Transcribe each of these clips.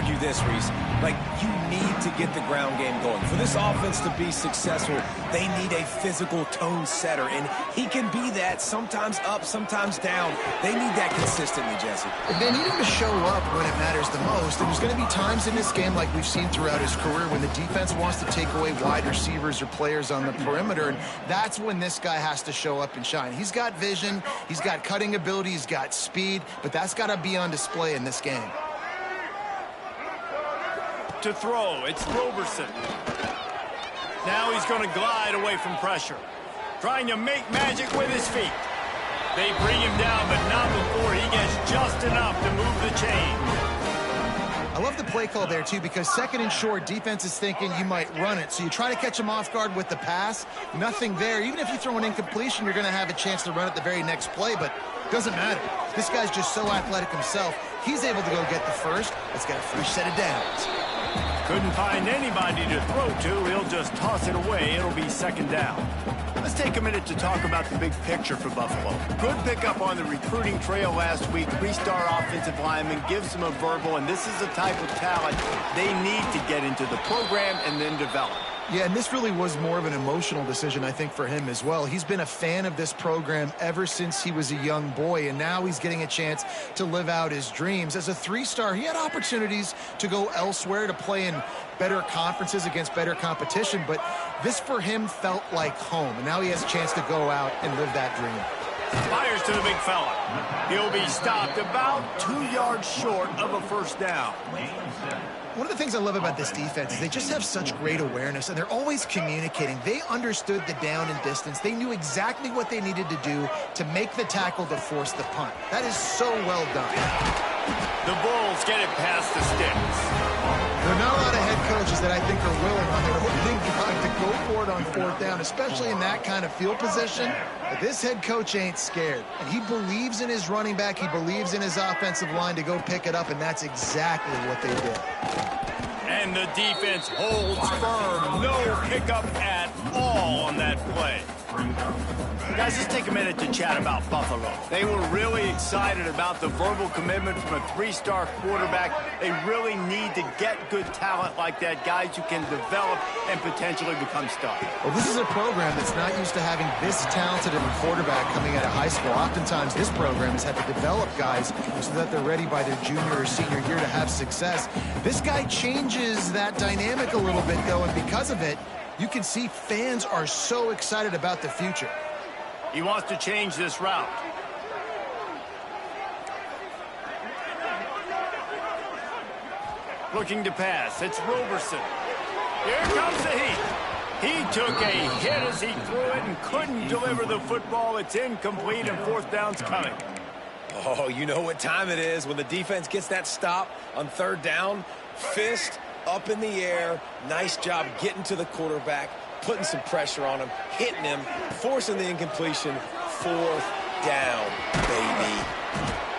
argue this, Reese. Like, you need to get the ground game going. For this offense to be successful, they need a physical tone setter, and he can be that, sometimes up, sometimes down. They need that consistently, Jesse. They need him to show up when it matters the most, and there's going to be times in this game like we've seen throughout his career when the defense wants to take away wide receivers or players on the perimeter, and that's when this guy has to show up and shine. He's got vision, he's got cutting ability, he's got speed, but that's got to be on display in this game. To throw, it's Roberson. Now he's going to glide away from pressure. Trying to make magic with his feet. They bring him down, but not before he gets just enough to move the chain. I love the play call there, too, because second and short, defense is thinking you might run it. So you try to catch him off guard with the pass. Nothing there. Even if you throw an incompletion, you're going to have a chance to run it the very next play, but it doesn't matter. This guy's just so athletic himself. He's able to go get the first. Let's get a fresh set of downs. Couldn't find anybody to throw to. He'll just toss it away. It'll be second down. Let's take a minute to talk about the big picture for Buffalo. Good pickup on the recruiting trail last week. Three-star offensive lineman gives them a verbal, and this is the type of talent they need to get into the program and then develop. Yeah, and this really was more of an emotional decision, I think, for him as well. He's been a fan of this program ever since he was a young boy, and now he's getting a chance to live out his dreams. As a three-star, he had opportunities to go elsewhere, to play in better conferences against better competition, but this for him felt like home, and now he has a chance to go out and live that dream. Fires to the big fella. He'll be stopped about 2 yards short of a first down. One of the things I love about this defense is they just have such great awareness, and they're always communicating. They understood the down and distance. They knew exactly what they needed to do to make the tackle to force the punt. That is so well done. The Bulls get it past the sticks. There are not a lot of head coaches that I think are willing on their opening drive to go for it on fourth down, especially in that kind of field position. But this head coach ain't scared, and he believes in his running back. He believes in his offensive line to go pick it up, and that's exactly what they did. And the defense holds firm. No pickup at all on that play. Guys, let's take a minute to chat about Buffalo. They were really excited about the verbal commitment from a three-star quarterback. They really need to get good talent like that, guys who can develop and potentially become stars. Well, this is a program that's not used to having this talented of a quarterback coming out of high school. Oftentimes, this program has had to develop guys so that they're ready by their junior or senior year to have success. This guy changes that dynamic a little bit, though, and because of it, you can see fans are so excited about the future. He wants to change this route. Looking to pass. It's Roberson. Here comes the heat. He took a hit as he threw it and couldn't deliver the football. It's incomplete and fourth down's coming. Oh, you know what time it is when the defense gets that stop on third down. Fist up in the air. Nice job getting to the quarterback, putting some pressure on him, hitting him, forcing the incompletion. Fourth down, baby.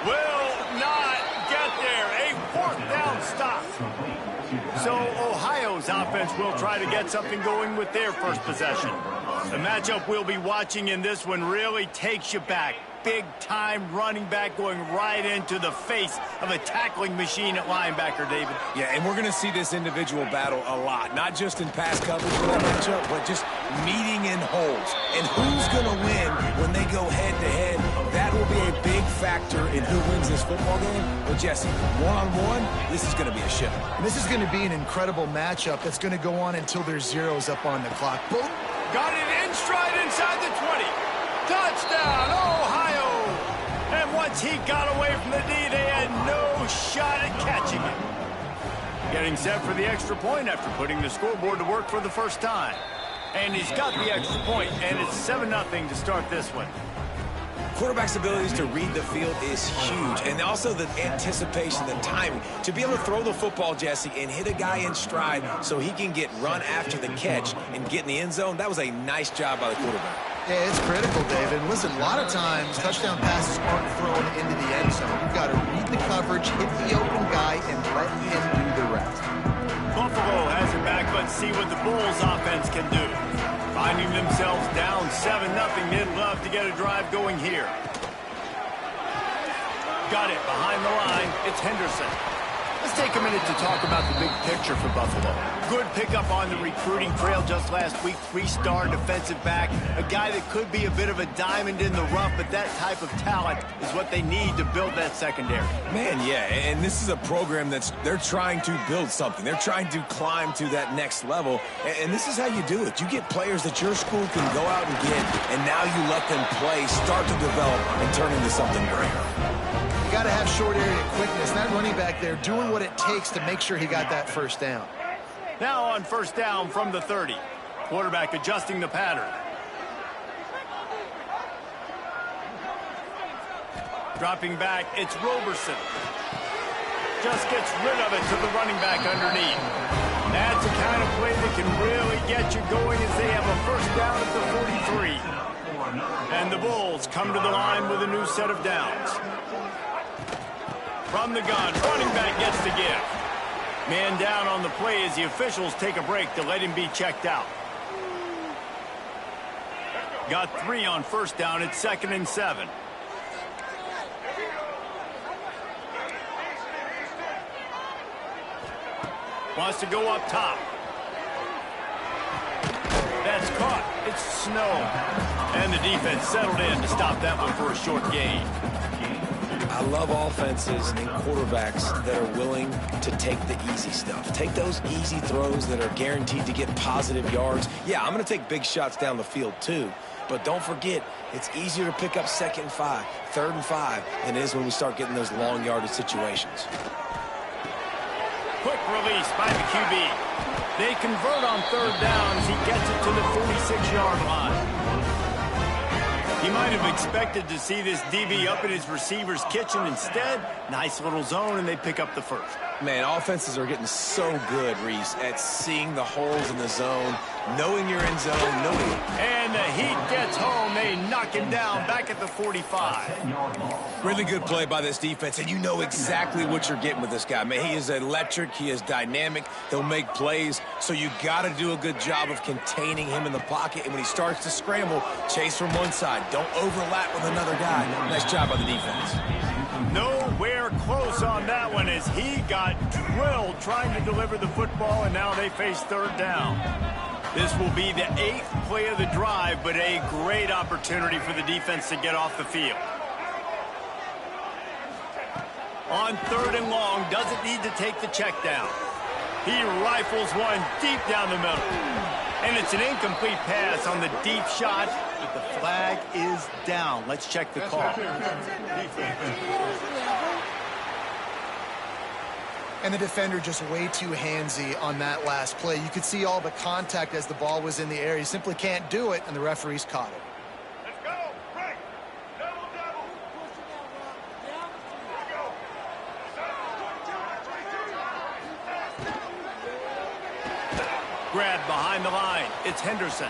Will not get there. A fourth down stop. So Ohio's offense will try to get something going with their first possession. The matchup we'll be watching in this one really takes you back. Big-time running back going right into the face of a tackling machine at linebacker, David. Yeah, and we're going to see this individual battle a lot, not just in pass coverage for that matchup, but just meeting in holes. And who's going to win when they go head-to-head? That will be a big factor in who wins this football game. But, Jesse, one-on-one, this is going to be a ship. And this is going to be an incredible matchup that's going to go on until there's zeros up on the clock. Both got it in stride inside the 20. Touchdown, Ohio! And once he got away from the D, they had no shot at catching him. Getting set for the extra point after putting the scoreboard to work for the first time. And he's got the extra point, and it's 7-0 to start this one. Quarterback's abilities to read the field is huge, and also the anticipation, the timing. To be able to throw the football, Jesse, and hit a guy in stride so he can get run after the catch and get in the end zone, that was a nice job by the quarterback. Yeah, it's critical, David. Listen, a lot of times, touchdown passes aren't thrown into the end zone. You've got to read the coverage, hit the open guy, and let him do the rest. Buffalo has it back, but see what the Bulls offense can do. Finding themselves down 7-0, they'd love to get a drive going here. Got it behind the line. It's Henderson. Let's take a minute to talk about the big picture for Buffalo. Good pickup on the recruiting trail just last week. 3-star defensive back. A guy that could be a bit of a diamond in the rough, but that type of talent is what they need to build that secondary. Man, yeah, and this is a program they're trying to build something. They're trying to climb to that next level, and this is how you do it. You get players that your school can go out and get, and now you let them play, start to develop, and turn into something great. You got to have short area quickness. That running back there doing what it takes to make sure he got that first down. Now on first down from the 30. Quarterback adjusting the pattern. Dropping back, it's Roberson. Just gets rid of it to the running back underneath. That's the kind of play that can really get you going as they have a first down at the 43. And the Bulls come to the line with a new set of downs. From the gun, running back gets to give. Man down on the play as the officials take a break to let him be checked out. Got 3 on first down. It's 2nd and 7. Wants to go up top. That's caught. It's Snow. And the defense settled in to stop that one for a short gain. I love offenses and quarterbacks that are willing to take the easy stuff. Take those easy throws that are guaranteed to get positive yards. Yeah, I'm going to take big shots down the field too. But don't forget, it's easier to pick up 2nd and 5, 3rd and 5 than it is when we start getting those long yardage situations. Quick release by the QB. They convert on 3rd down as he gets it to the 46-yard line. He might have expected to see this DB up in his receiver's kitchen. Instead, nice little zone, and they pick up the first. Man, offenses are getting so good, Reese, at seeing the holes in the zone, knowing you're in zone, knowing. And the Heat gets home. They knock him down back at the 45. Really good play by this defense, and you know exactly what you're getting with this guy. Man, he is electric. He is dynamic. He'll make plays, so you got to do a good job of containing him in the pocket. And when he starts to scramble, chase from one side. Don't overlap with another guy. Nice job by the defense. Nowhere close on that one as he got drilled trying to deliver the football, and now they face 3rd down. This will be the 8th play of the drive, but a great opportunity for the defense to get off the field. On 3rd and long, doesn't need to take the check down. He rifles one deep down the middle. And it's an incomplete pass on the deep shot, but the flag is down. Let's check the call. And the defender just way too handsy on that last play. You could see all the contact as the ball was in the air. He simply can't do it, and the referees caught it. Let's go. Right. Double, double. Grabbed behind the line. It's Henderson.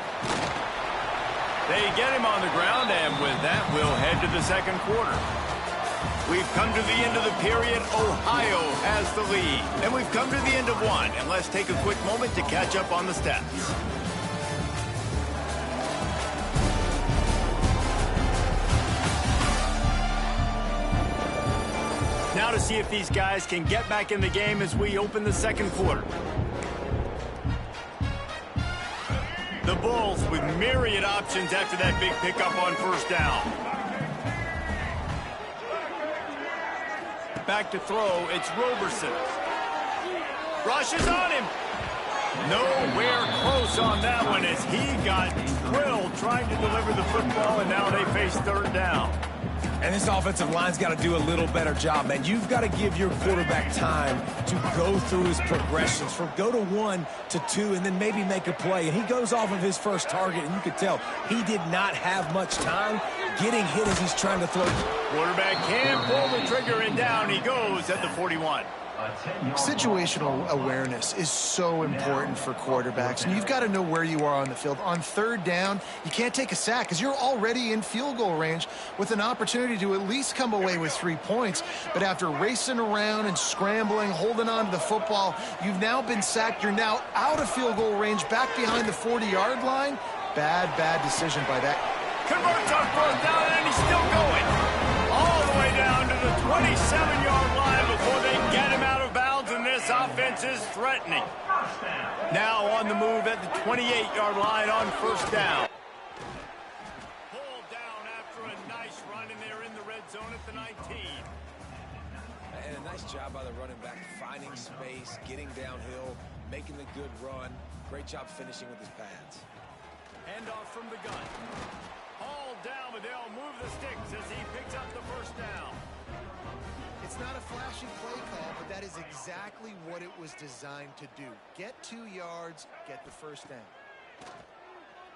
They get him on the ground, and with that, we'll head to the 2nd quarter. We've come to the end of the period. Ohio has the lead. And we've come to the end of one. And let's take a quick moment to catch up on the stats. Now to see if these guys can get back in the game as we open the 2nd quarter. The Bulls with myriad options after that big pickup on first down. Back to throw, it's Roberson. Rushes on him. Nowhere close on that one as he got drilled trying to deliver the football, and now they face 3rd down. And this offensive line's got to do a little better job, man. You've got to give your quarterback time to go through his progressions from go to 1 to 2 and then maybe make a play. And he goes off of his first target, and you could tell he did not have much time getting hit as he's trying to throw. Quarterback can pull the trigger, and down he goes at the 41. Situational awareness is so important for quarterbacks, and you've got to know where you are on the field. On 3rd down, you can't take a sack because you're already in field goal range with an opportunity to at least come away with 3 points. But after racing around and scrambling, holding on to the football, you've now been sacked. You're now out of field goal range, back behind the 40-yard line. Bad decision by that. Converts on 4th down, and he's still going. All the way down to the 27-yard line before they get him out of bounds. offense is threatening. Now on the move at the 28-yard line on first down. Pulled down after a nice run, and they're in the red zone at the 19. And a nice job by the running back, finding space, getting downhill, making the good run. Great job finishing with his pads. Handoff from the gun. Hauled down, but they'll move the sticks as he picks up the first down. It's not a flashy play call, but that is exactly what it was designed to do. Get 2 yards, get the first down.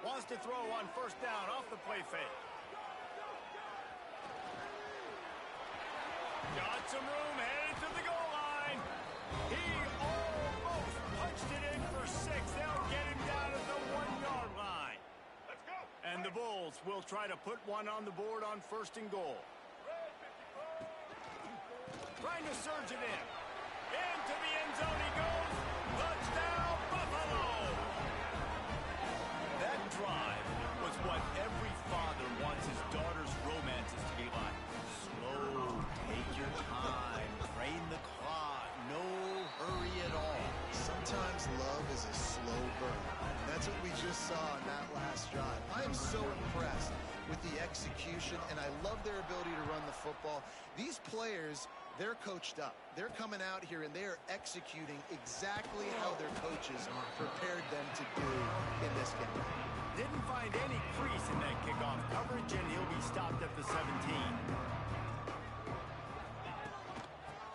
Wants to throw on first down off the play fake. Got some room, headed to the goal line. He almost punched it in for 6. They'll get him down at the 1-yard line. Let's go. And the Bulls will try to put one on the board on first and goal. Trying to surge it in. Into the end zone he goes. Touchdown, Buffalo! That drive was what every father wants his daughter's romances to be like. Slow, take your time, drain the clock, no hurry at all. Sometimes love is a slow burn. That's what we just saw on that last drive. I am so impressed with the execution, and I love their ability to run the football. These players, they're coached up. They're coming out here, and they are executing exactly how their coaches prepared them to do in this game. Didn't find any crease in that kickoff coverage, and he'll be stopped at the 17.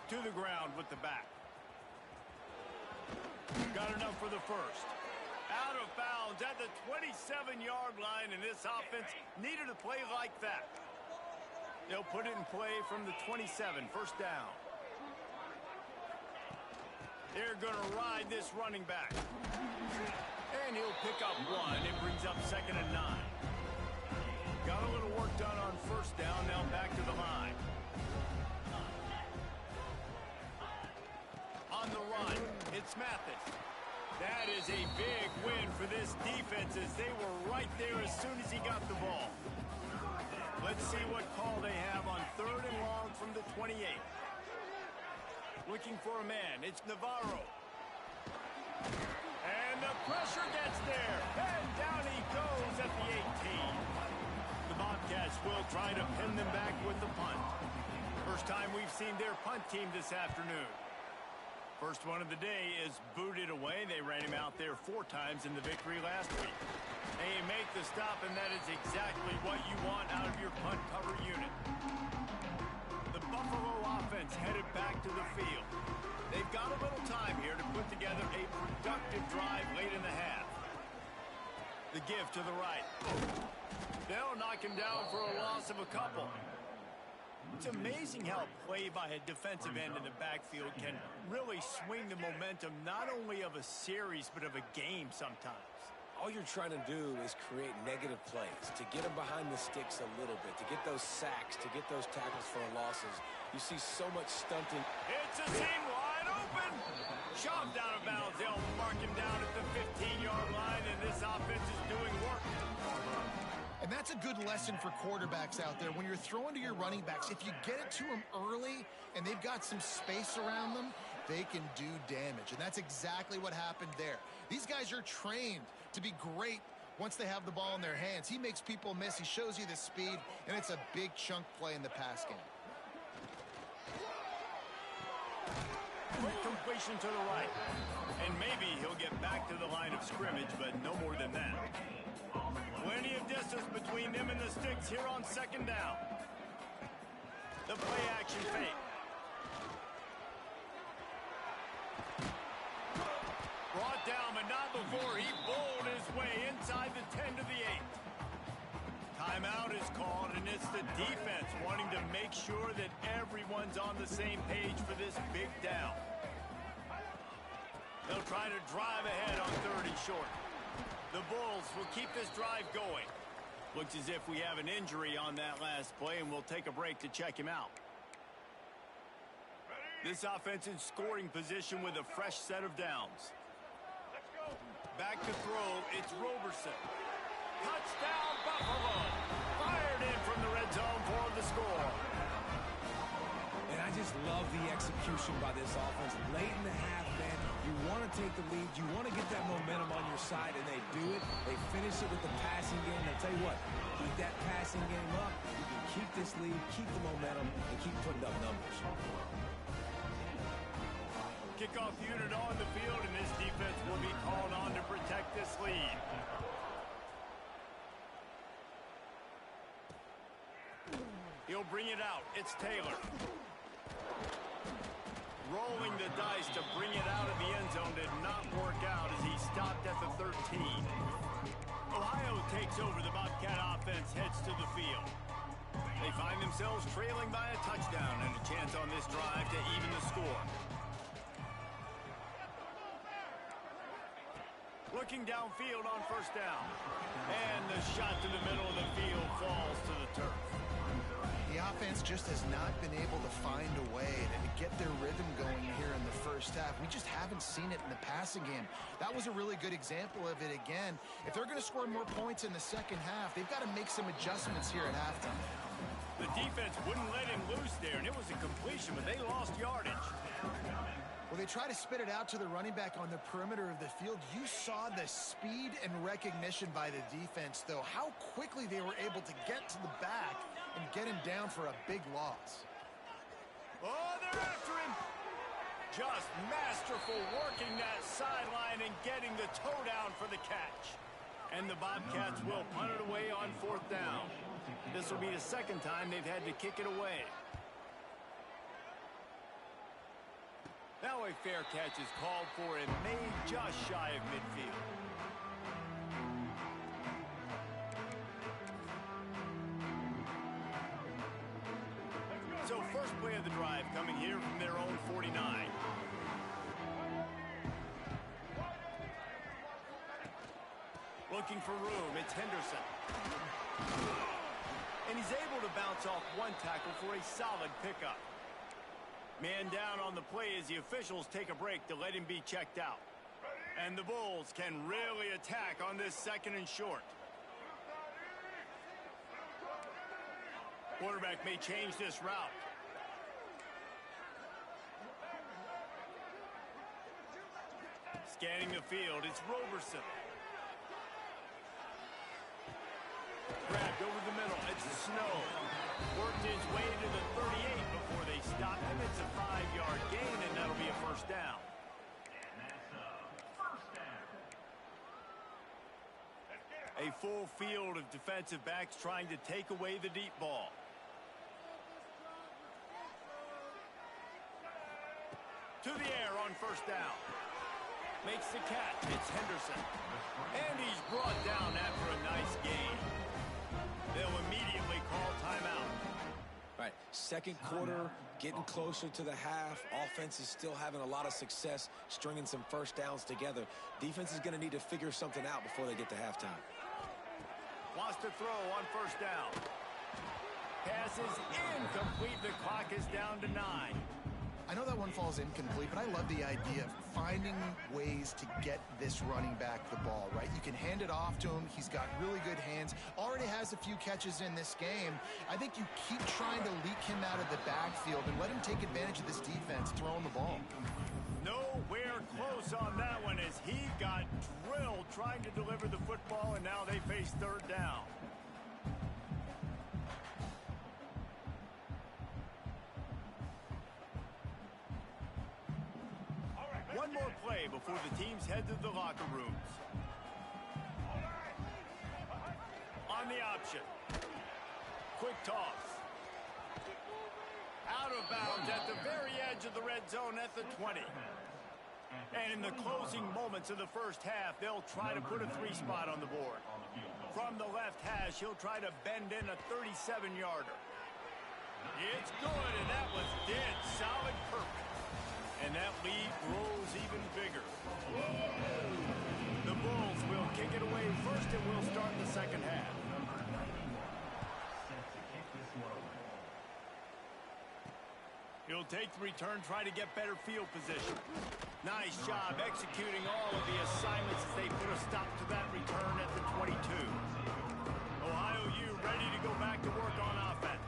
To the ground with the back. Got enough for the first. Out of bounds at the 27-yard line, and this offense needed a play like that. They'll put it in play from the 27, first down. They're going to ride this running back. And he'll pick up 1. It brings up 2nd and 9. Got a little work done on first down, now back to the line. On the run, it's Mathis. That is a big win for this defense as they were right there as soon as he got the ball. Let's see what call they have on 3rd and long from the 28. Looking for a man. It's Navarro. And the pressure gets there. And down he goes at the 18. The Bobcats will try to pin them back with the punt. First time we've seen their punt team this afternoon. First one of the day is booted away. They ran him out there 4 times in the victory last week. They make the stop, and that is exactly what you want out of your punt cover unit. The Buffalo offense headed back to the field. They've got a little time here to put together a productive drive late in the half. The give to the right. They'll knock him down for a loss of a couple. It's amazing how play by a defensive end in the backfield can really swing the momentum not only of a series but of a game sometimes. All you're trying to do is create negative plays, to get them behind the sticks a little bit, to get those sacks, to get those tackles for losses. You see so much stunting. It's a seam wide open. Shoved out of bounds. They'll mark him down at the 15-yard line, and this offense is doing work. And that's a good lesson for quarterbacks out there. When you're throwing to your running backs, if you get it to them early and they've got some space around them, they can do damage. And that's exactly what happened there. These guys are trained to be great once they have the ball in their hands. He makes people miss. He shows you the speed, and it's a big chunk play in the pass game. Quick completion to the right. And maybe he'll get back to the line of scrimmage, but no more than that. Plenty of distance between them and the sticks here on 2nd down. The play action fake. Brought down, but not before he bowled his way inside the 10 to the 8. Timeout is called, and it's the defense wanting to make sure that everyone's on the same page for this big down. They'll try to drive ahead on 30 short. The Bulls will keep this drive going. Looks as if we have an injury on that last play, and we'll take a break to check him out. This offense in scoring position with a fresh set of downs. Let's go. Back to throw, it's Roberson. Touchdown, Buffalo! Fired in from the red zone for the score. And I I just love the execution by this offense. Late in the half, man, you want to take the lead. You want to get that momentum on your side, and they do it. They finish it with the passing game. I'll tell you what, keep that passing game up. You can keep this lead, keep the momentum, and keep putting up numbers. Kickoff unit on the field, and this defense will be called on to protect this lead. He'll bring it out. It's Taylor. Rolling the dice to bring it out of the end zone did not work out as he stopped at the 13. Ohio takes over. The Bobcat offense heads to the field. They find themselves trailing by a touchdown and a chance on this drive to even the score. Looking downfield on first down. And the shot to the middle of the field falls to the turf. The offense just has not been able to find a way to get their rhythm going here in the first half. We just haven't seen it in the passing game. That was a really good example of it again. If they're going to score more points in the second half, they've got to make some adjustments here at halftime. The defense wouldn't let him loose there, and it was a completion, but they lost yardage. Well, they try to spit it out to the running back on the perimeter of the field. You saw the speed and recognition by the defense, though. How quickly they were able to get to the back and get him down for a big loss. Oh, they're after him. Just masterful working that sideline and getting the toe down for the catch. And the Bobcats will punt it away on fourth down. This will be the second time they've had to kick it away. Now a fair catch is called for and made just shy of midfield. So first play of the drive coming here from their own 49. Looking for room, it's Henderson. And he's able to bounce off one tackle for a solid pickup. Man down on the play as the officials take a break to let him be checked out. And the Bulls can really attack on this second and short. Quarterback may change this route. Scanning the field, it's Roberson. Grabbed over the middle, it's Snow. Worked his way to the 38 before they stopped him. It's a 5-yard gain, and that'll be a first down. And that's a first down. A full field of defensive backs trying to take away the deep ball. To the air on first down. Makes the catch. It's Henderson. And he's brought down after a nice gain. They'll immediately call timeout. All right, second quarter, getting closer to the half. Offense is still having a lot of success stringing some first downs together. Defense is going to need to figure something out before they get to halftime. Wants to throw on first down. Pass is incomplete. The clock is down to 9. I know that one falls incomplete, but I love the idea of finding ways to get this running back the ball, right? You can hand it off to him. He's got really good hands. Already has a few catches in this game. I think you keep trying to leak him out of the backfield and let him take advantage of this defense throwing the ball. Nowhere close on that one as he got drilled trying to deliver the football, and now they face third down. One more play before the teams head to the locker rooms. On the option. Quick toss. Out of bounds at the very edge of the red zone at the 20. And in the closing moments of the first half, they'll try to put a 3-spot on the board. From the left hash, he'll try to bend in a 37-yarder. It's good, and that was dead solid perfect. And that lead grows even bigger. The Bulls will kick it away first, and we'll start the second half. He'll take the return, try to get better field position. Nice job executing all of the assignments as they put a stop to that return at the 22. Ohio U ready to go back to work on offense.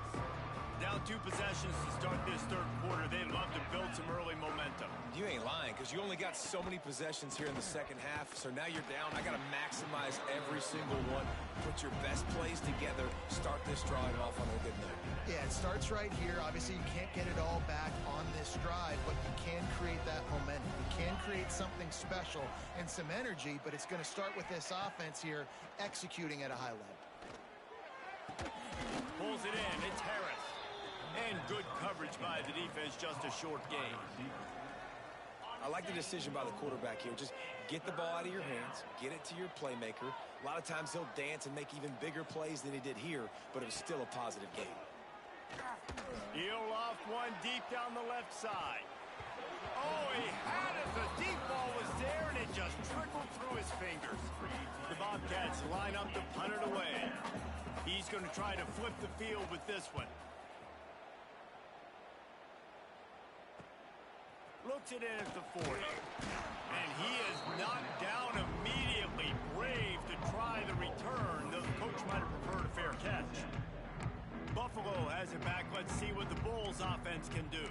Down down 2 possessions to start this third quarter. They'd love to build some early momentum. You ain't lying, because you only got so many possessions here in the second half, so now you're down. I got to maximize every single one. Put your best plays together. Start this drive off on a good note. Yeah, it starts right here. Obviously, you can't get it all back on this drive, but you can create that momentum. You can create something special and some energy, but it's going to start with this offense here executing at a high level. Pulls it in. It's Harris. And good coverage by the defense, just a short gain. I like the decision by the quarterback here. Just get the ball out of your hands, get it to your playmaker. A lot of times he'll dance and make even bigger plays than he did here, but it was still a positive game. He'll loft one deep down the left side. Oh, he had it. The deep ball was there, and it just trickled through his fingers. The Bobcats line up to punt it away. He's going to try to flip the field with this one. Looks it in at the 40. And he is knocked down immediately. Brave to try the return, though the coach might have preferred a fair catch. Buffalo has it back. Let's see what the Bulls offense can do.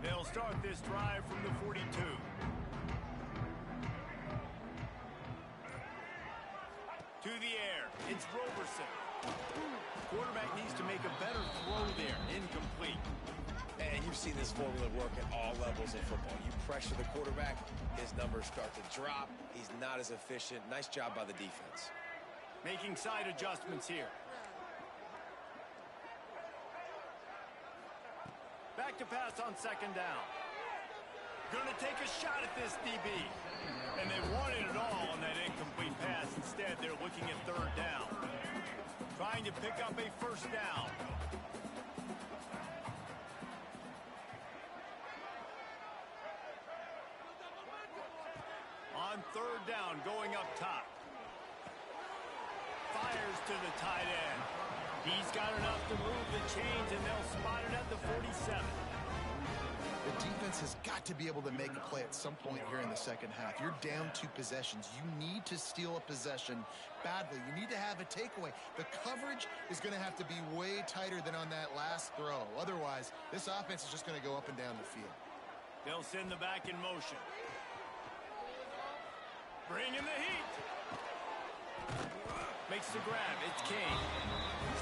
They'll start this drive from the 42. To the air. It's Roberson. Quarterback needs to make a better throw there. Incomplete. And you've seen this formula work at all levels of football. You pressure the quarterback, his numbers start to drop. He's not as efficient. Nice job by the defense. Making side adjustments here. Back to pass on second down. Going to take a shot at this DB. And they wanted it all on that incomplete pass. Instead, they're looking at third down. Trying to pick up a first down. On third down, going up top. Fires to the tight end. He's got enough to move the chains, and they'll spot it at the 47. The defense has got to be able to make a play at some point here in the second half. You're down 2 possessions. You need to steal a possession badly. You need to have a takeaway. The coverage is going to have to be way tighter than on that last throw. Otherwise, this offense is just going to go up and down the field. They'll send the back in motion. Bring in the heat. Makes the grab. It's Kane.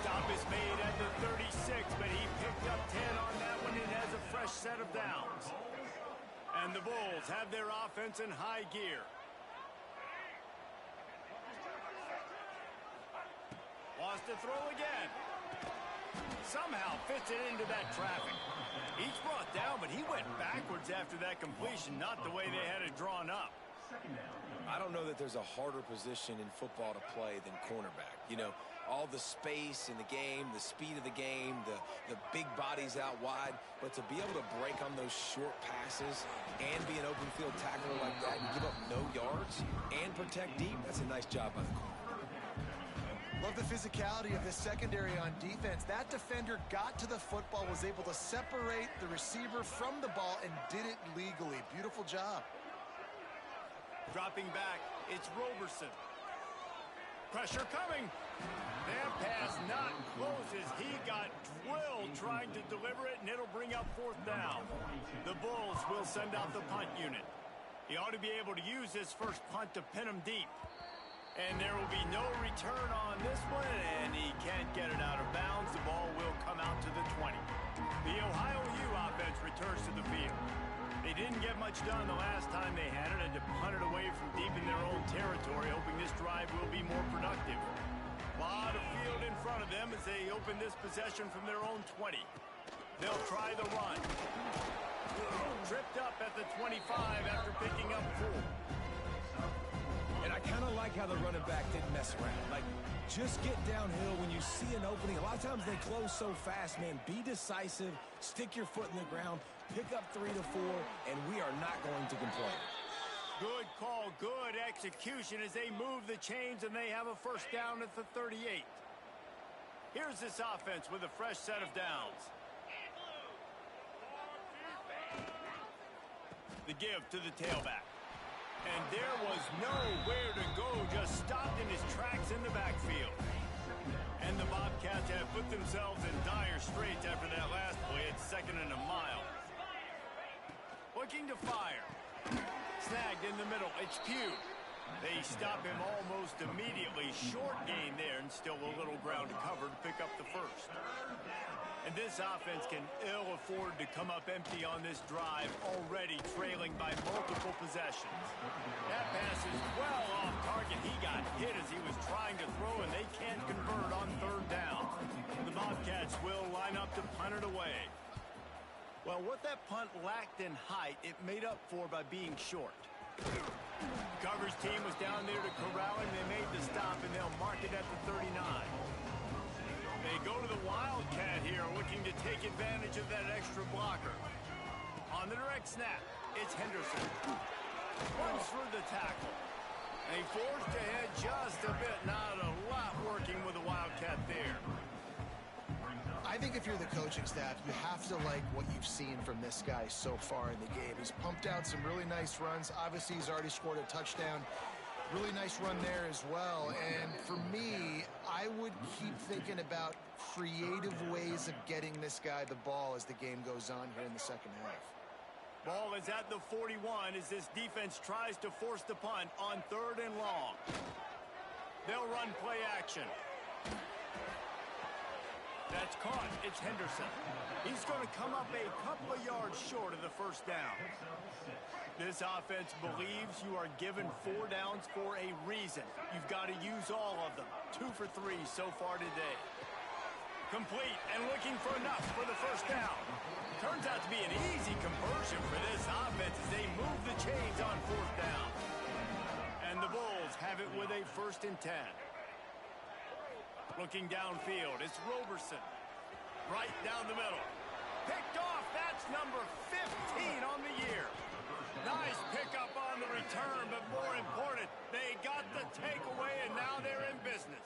Stop is made at the 36, but he picked up 10 on that one and has a fresh set of downs. And the Bulls have their offense in high gear. Wants to throw again. Somehow fits it into that traffic. He's brought down, but he went backwards after that completion, not the way they had it drawn up. I don't know that there's a harder position in football to play than cornerback. You know, all the space in the game, the speed of the game, the big bodies out wide. But to be able to break on those short passes and be an open field tackler like that and give up no yards and protect deep, that's a nice job by the corner. Love the physicality of this secondary on defense. That defender got to the football, was able to separate the receiver from the ball, and did it legally. Beautiful job. Dropping back, it's Roberson. Pressure coming. That pass not close as he got drilled trying to deliver it, and it'll bring up fourth down. The Bulls will send out the punt unit. He ought to be able to use this first punt to pin him deep. And there will be no return on this one, and he can't get it out of bounds. The ball will come out to the 20. The Ohio U offense returns to the field. They didn't get much done the last time they had it, and to punt it away from deep in their own territory, hoping this drive will be more productive. A lot of field in front of them as they open this possession from their own 20. They'll try the run. Tripped up at the 25 after picking up 4. And I kind of like how the running back didn't mess around. Like, just get downhill when you see an opening. A lot of times they close so fast, man. Be decisive, stick your foot in the ground, pick up 3 to 4, and we are not going to complain. Good call, good execution as they move the chains, and they have a first down at the 38. Here's this offense with a fresh set of downs. The give to the tailback. And there was nowhere to go, just stopped in his tracks in the backfield. And And the Bobcats have put themselves in dire straits after that last play at 2nd and a mile. Looking to fire. Snagged in the middle. It's Pugh. They stop him almost immediately. Short gain there, and still a little ground to cover to pick up the first. And this offense can ill afford to come up empty on this drive, already trailing by multiple possessions. That pass is well off target. He got hit as he was trying to throw, and they can't convert on 3rd down. The Bobcats will line up to punt it away. Well, what that punt lacked in height, it made up for by being short. Coverage team was down there to corral him. They made the stop, and they'll mark it at the 39. They go to the Wildcat here, looking to take advantage of that extra blocker. On the direct snap, it's Henderson. Runs through the tackle. They forced ahead just a bit. Not a lot working with the Wildcat there. I think if you're the coaching staff, you have to like what you've seen from this guy so far in the game. He's pumped out some really nice runs. Obviously, he's already scored a touchdown. Really nice run there as well. And for me, I would keep thinking about creative ways of getting this guy the ball as the game goes on here in the second half. Ball is at the 41 as this defense tries to force the punt on 3rd and long. They'll run play action. That's caught. It's Henderson. He's going to come up a couple of yards short of the first down. This offense believes you are given 4 downs for a reason. You've got to use all of them. 2 for 3 so far today. Complete and looking for enough for the first down. Turns out to be an easy conversion for this offense as they move the chains on 4th down. And the Bulls have it with a 1st and 10. Looking downfield, it's Roberson. Right down the middle. Picked off, that's number 15 on the year. Nice pickup on the return, but more important, they got the takeaway, and now they're in business.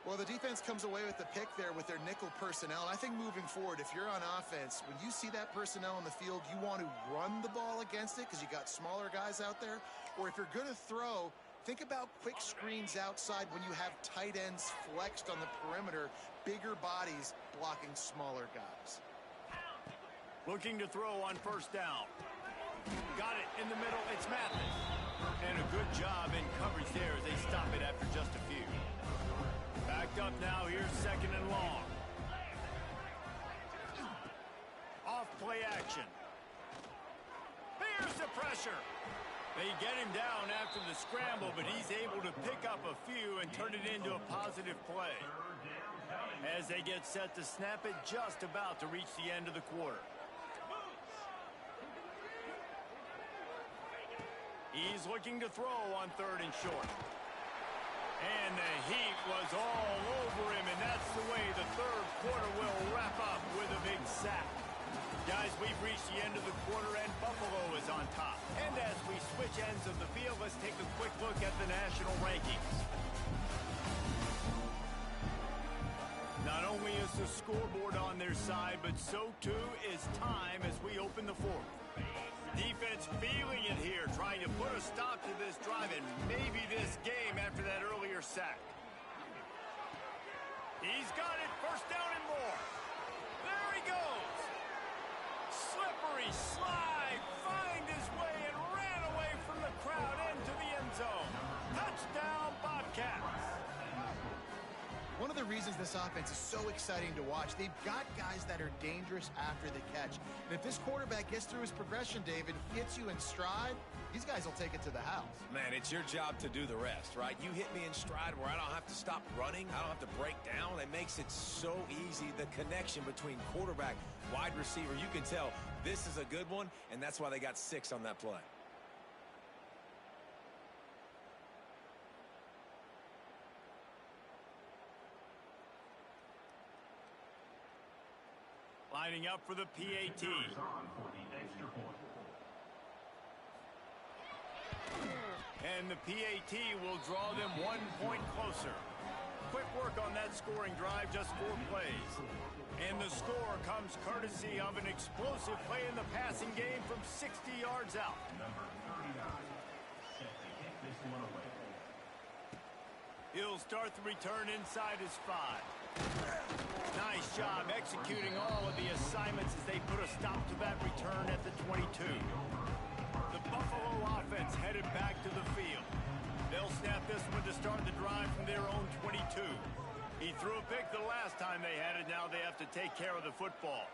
Well, the defense comes away with the pick there with their nickel personnel. I think moving forward, if you're on offense, when you see that personnel on the field, you want to run the ball against it because you got smaller guys out there. Or if you're going to throw, think about quick screens outside when you have tight ends flexed on the perimeter, bigger bodies blocking smaller guys. Looking to throw on 1st down. Got it in the middle, it's Mathis. And a good job in coverage there as they stop it after just a few. Backed up now, here's 2nd and long. Off play action. Here's the pressure. They get him down after the scramble, but he's able to pick up a few and turn it into a positive play. As they get set to snap it, just about to reach the end of the quarter. He's looking to throw on 3rd and short. And the heat was all over him, and that's the way the 3rd quarter will wrap up with a big sack. Guys, we've reached the end of the quarter, and Buffalo is on top. And as we switch ends of the field, let's take a quick look at the national rankings. Not only is the scoreboard on their side, but so too is time as we open the 4th. Defense feeling it here, trying to put a stop to this drive and maybe this game after that earlier sack. He's got it, 1st down and more. There he goes. Slippery slide, find his way and ran away from the crowd into the end zone. Touchdown, Bobcats. One of the reasons this offense is so exciting to watch, they've got guys that are dangerous after the catch. And if this quarterback gets through his progression, David, hits you in stride, these guys will take it to the house. Man, it's your job to do the rest, right? You hit me in stride where I don't have to stop running. I don't have to break down. It makes it so easy. The connection between quarterback, wide receiver, you can tell this is a good one, and that's why they got 6 on that play. Lining up for the PAT. And the PAT will draw them 1 point closer. Quick work on that scoring drive, just 4 plays. And the score comes courtesy of an explosive play in the passing game from 60 yards out. Number 39, set to kick this one away. He'll start the return inside his 5. Nice job executing all of the assignments as they put a stop to that return at the 22. The Buffalo offense headed back to the field. They'll snap this one to start the drive from their own 22. He threw a pick the last time they had it. Now they have to take care of the football.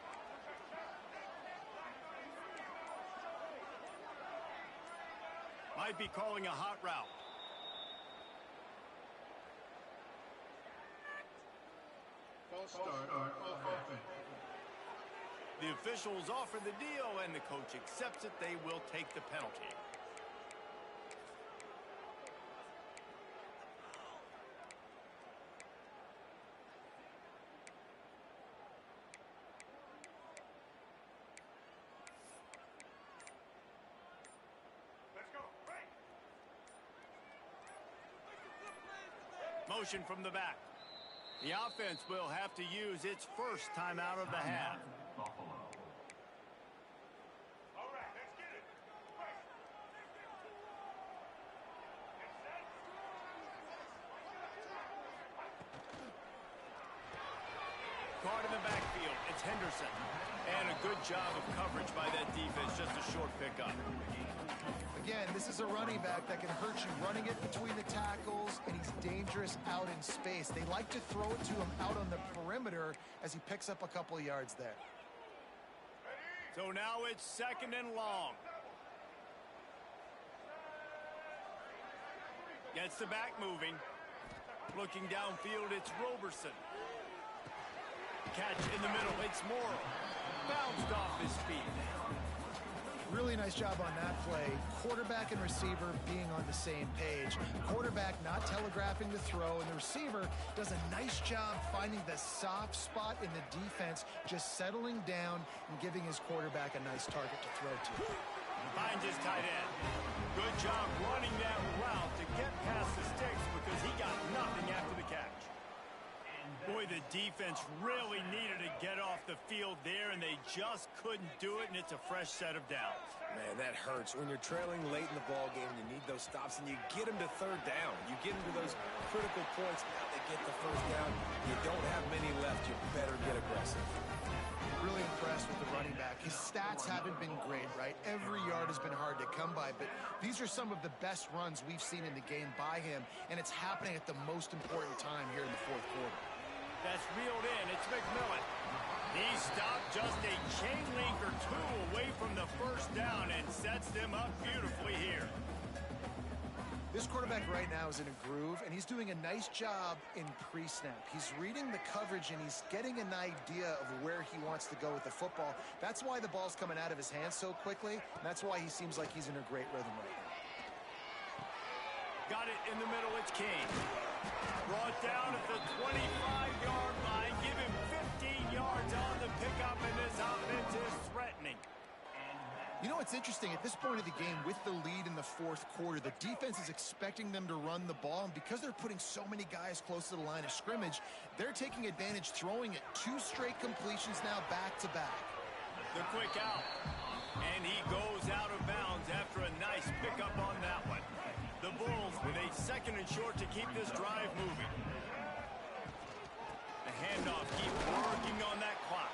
Might be calling a hot route. False start on offense. The officials offer the deal, and the coach accepts it. They will take the penalty. Let's go. Right. Motion from the back. The offense will have to use its first timeout of the half. Buffalo. All right, let's get it. Right. Get set. Caught in the backfield. It's Henderson. And a good job of coverage by that defense. Just a short pickup. Again, this is a running back that can hurt you running it between the tackles, and he's dangerous out in space. They like to throw it to him out on the perimeter as he picks up a couple of yards there. So now it's 2nd and long. Gets the back moving. Looking downfield, it's Roberson. Catch in the middle, it's Morrow. Bounced off his feet. Really nice job on that play. Quarterback and receiver being on the same page. Quarterback not telegraphing the throw, and the receiver does a nice job finding the soft spot in the defense, just settling down and giving his quarterback a nice target to throw to. Finds his tight end. Good job running that route to get past the sticks because he got nothing after the catch. Boy, the defense really needed to get off the field there, and they just couldn't do it, and it's a fresh set of downs. Man, that hurts. When you're trailing late in the ball game, you need those stops, and you get them to 3rd down. You get them to those critical points. Now they get the 1st down. You don't have many left. You better get aggressive. Really impressed with the running back. His stats haven't been great, right? Every yard has been hard to come by, but these are some of the best runs we've seen in the game by him, and it's happening at the most important time here in the 4th quarter. That's reeled in. It's McMillan. He stopped just a chain link or 2 away from the 1st down and sets them up beautifully here. This quarterback right now is in a groove, and he's doing a nice job in pre-snap. He's reading the coverage, and he's getting an idea of where he wants to go with the football. That's why the ball's coming out of his hands so quickly, and that's why he seems like he's in a great rhythm right now. Got it in the middle. It's Kane. Brought down at the 25-yard line. Give him 15 yards on the pickup, and this offense is threatening. You know what's interesting? At this point of the game, with the lead in the 4th quarter, the defense is expecting them to run the ball, and because they're putting so many guys close to the line of scrimmage, they're taking advantage, throwing it 2 straight completions now back-to-back. The quick out. And he goes out of bounds after a nice pickup on that one. The Bulls with a 2nd and short to keep this drive moving. The handoff, keep working on that clock.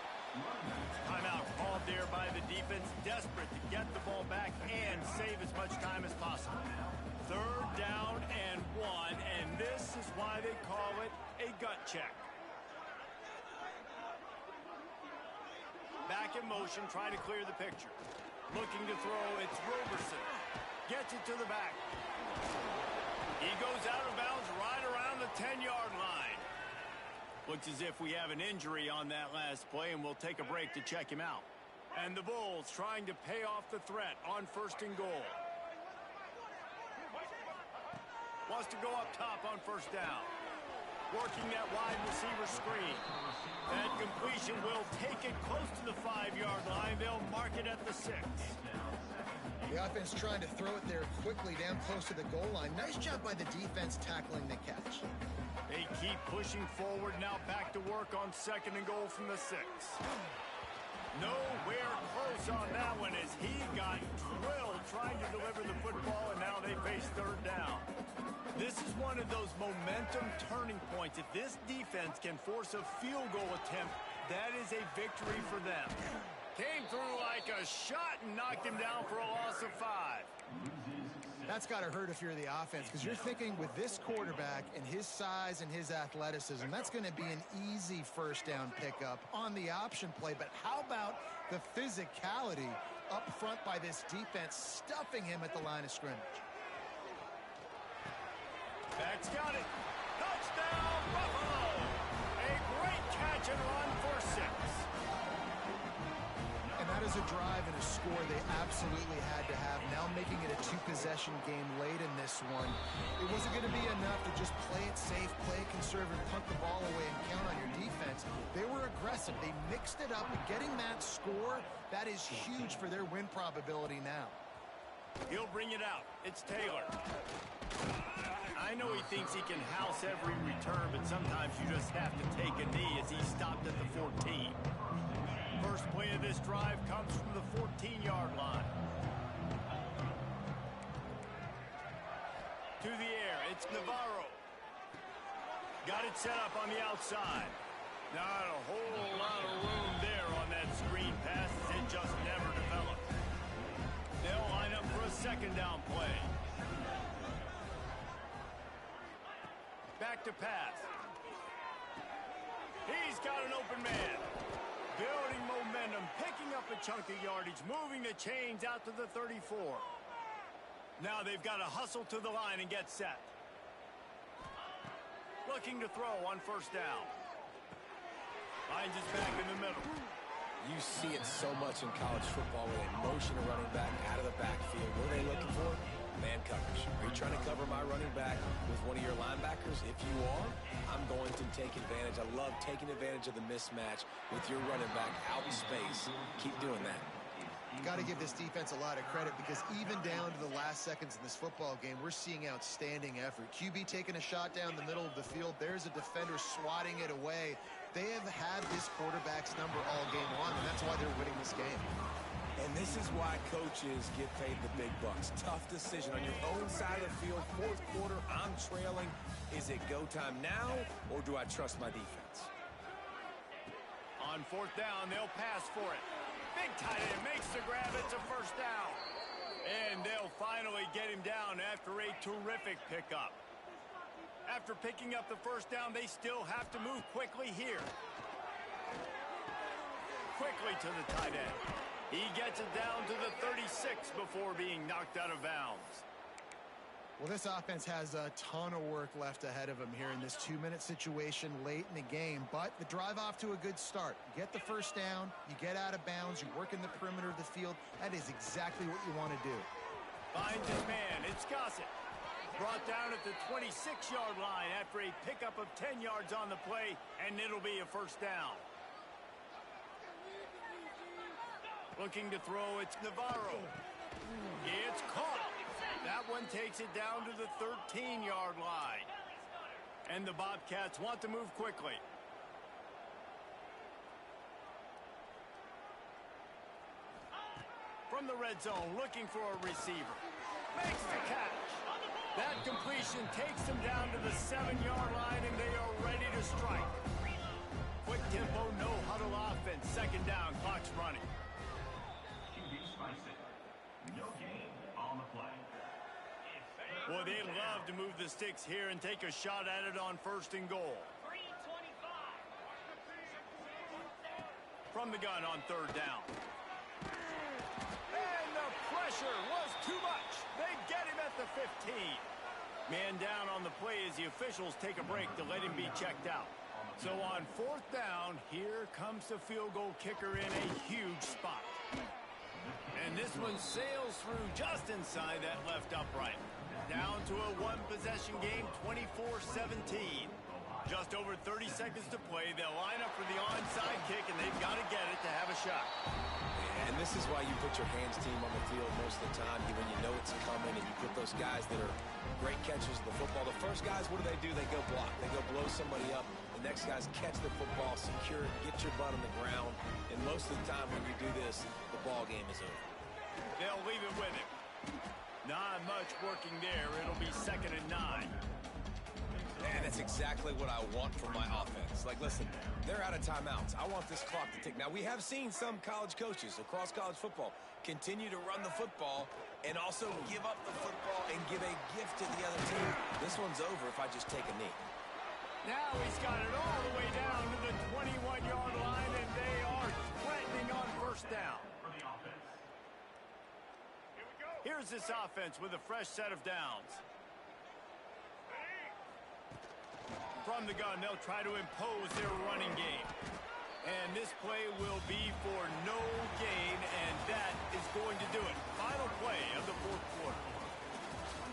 Timeout called there by the defense, desperate to get the ball back and save as much time as possible. 3rd down and 1, and this is why they call it a gut check. Back in motion, trying to clear the picture. Looking to throw, it's Roberson. Gets it to the back. He goes out of bounds right around the 10-yard line. Looks as if we have an injury on that last play, and we'll take a break to check him out. And the Bulls trying to pay off the threat on 1st and goal. Wants to go up top on 1st down. Working that wide receiver screen. That completion will take it close to the 5-yard line. They'll mark it at the 6. The offense trying to throw it there quickly down close to the goal line. Nice job by the defense tackling the catch. They keep pushing forward, now back to work on 2nd and goal from the 6. Nowhere close on that one as he got drilled trying to deliver the football, and now they face third down. This is one of those momentum turning points. If this defense can force a field goal attempt, that is a victory for them. Came through like a shot and knocked him down for a loss of 5. That's got to hurt if you're the offense, because you're thinking with this quarterback and his size and his athleticism, that's going to be an easy first down pickup on the option play. But how about the physicality up front by this defense, stuffing him at the line of scrimmage? Back's got it. Touchdown, Buffalo! A great catch and run for 6. And that is a drive and a score they absolutely had to have. Now making it a 2-possession game late in this one. It wasn't going to be enough to just play it safe, play it conservative, punt the ball away, and count on your defense. They were aggressive. They mixed it up. And getting that score, that is huge for their win probability now. He'll bring it out. It's Taylor. I know he thinks he can house every return, but sometimes you just have to take a knee as he stopped at the 14. First play of this drive comes from the 14-yard line. To the air, it's Navarro. Got it set up on the outside. Not a whole lot of room there on that screen pass as it just never developed. They'll line up for a second down play. Back to pass. He's got an open man. Building momentum, picking up a chunk of yardage, moving the chains out to the 34. Now they've got to hustle to the line and get set. Looking to throw on first down. Finds his back in the middle. You see it so much in college football where they motion a running back out of the backfield. What are they looking for? Man coverage. Are you trying to cover my running back with one of your linebackers? If you are, I'm going to take advantage. I love taking advantage of the mismatch with your running back out in space. Keep doing that. Got to give this defense a lot of credit, because even down to the last seconds in this football game, we're seeing outstanding effort. QB taking a shot down the middle of the field. There's a defender swatting it away. They have had this quarterback's number all game long, and that's why they're winning this game. And this is why coaches get paid the big bucks. Tough decision on your own side of the field. Fourth quarter, I'm trailing. Is it go time now, or do I trust my defense? On fourth down, they'll pass for it. Big tight end makes the grab. It's a first down. And they'll finally get him down after a terrific pickup. After picking up the first down, they still have to move quickly here. Quickly to the tight end. He gets it down to the 36 before being knocked out of bounds. Well, this offense has a ton of work left ahead of them here in this 2-minute situation late in the game, but the drive off to a good start. You get the first down, you get out of bounds, you work in the perimeter of the field. That is exactly what you want to do. Finds his man. It's Gossett. Brought down at the 26-yard line after a pickup of 10 yards on the play, and it'll be a first down. Looking to throw, it's Navarro. It's caught. That one takes it down to the 13-yard line. And the Bobcats want to move quickly. From the red zone, looking for a receiver. Makes the catch. That completion takes them down to the 7-yard line, and they are ready to strike. Quick tempo, no huddle offense. Second down, clock's running. No gain on the play. Boy, they'd love to move the sticks here and take a shot at it on first and goal. From the gun on third down. And the pressure was too much. They get him at the 15. Man down on the play as the officials take a break to let him be checked out. So on fourth down, here comes the field goal kicker in a huge spot. And this one sails through just inside that left upright. Down to a one-possession game, 24-17. Just over 30 seconds to play. They'll line up for the onside kick, and they've got to get it to have a shot. And this is why you put your hands team on the field most of the time when you know it's coming, and you put those guys that are great catchers of the football. The first guys, what do? They go block. They go blow somebody up. The next guys catch the football, secure it, get your butt on the ground. And most of the time when you do this, the ball game is over. They'll leave it with him. Not much working there. It'll be 2nd and 9. And that's exactly what I want from my offense. Like, listen, they're out of timeouts. I want this clock to tick. Now, we have seen some college coaches across college football continue to run the football and also give up the football and give a gift to the other team. This one's over if I just take a knee. Now he's got it all the way down to the 21-yard line, and they are threatening on 1st down. For the offense. Here we go. Here's this offense with a fresh set of downs. From the gun, they'll try to impose their running game. And this play will be for no gain, and that is going to do it. Final play of the 4th quarter.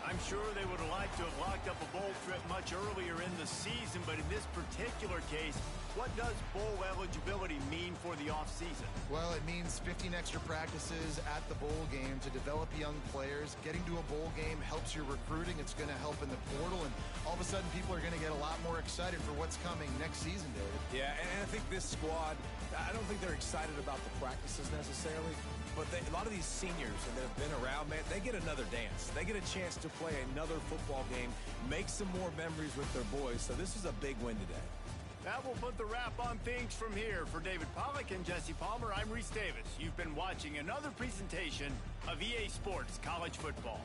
I'm sure they would have liked to have locked up a bowl trip much earlier in the season, but in this particular case, what does bowl eligibility mean for the offseason? Well, it means 15 extra practices at the bowl game to develop young players. Getting to a bowl game helps your recruiting. It's going to help in the portal, and all of a sudden people are going to get a lot more excited for what's coming next season, David. Yeah, and I think this squad, I don't think they're excited about the practices necessarily, but a lot of these seniors that have been around, man, they get another dance. They get a chance to play another football game, make some more memories with their boys, so this is a big win today. That will put the wrap on things from here. For David Pollack and Jesse Palmer, I'm Reese Davis. You've been watching another presentation of EA Sports College Football.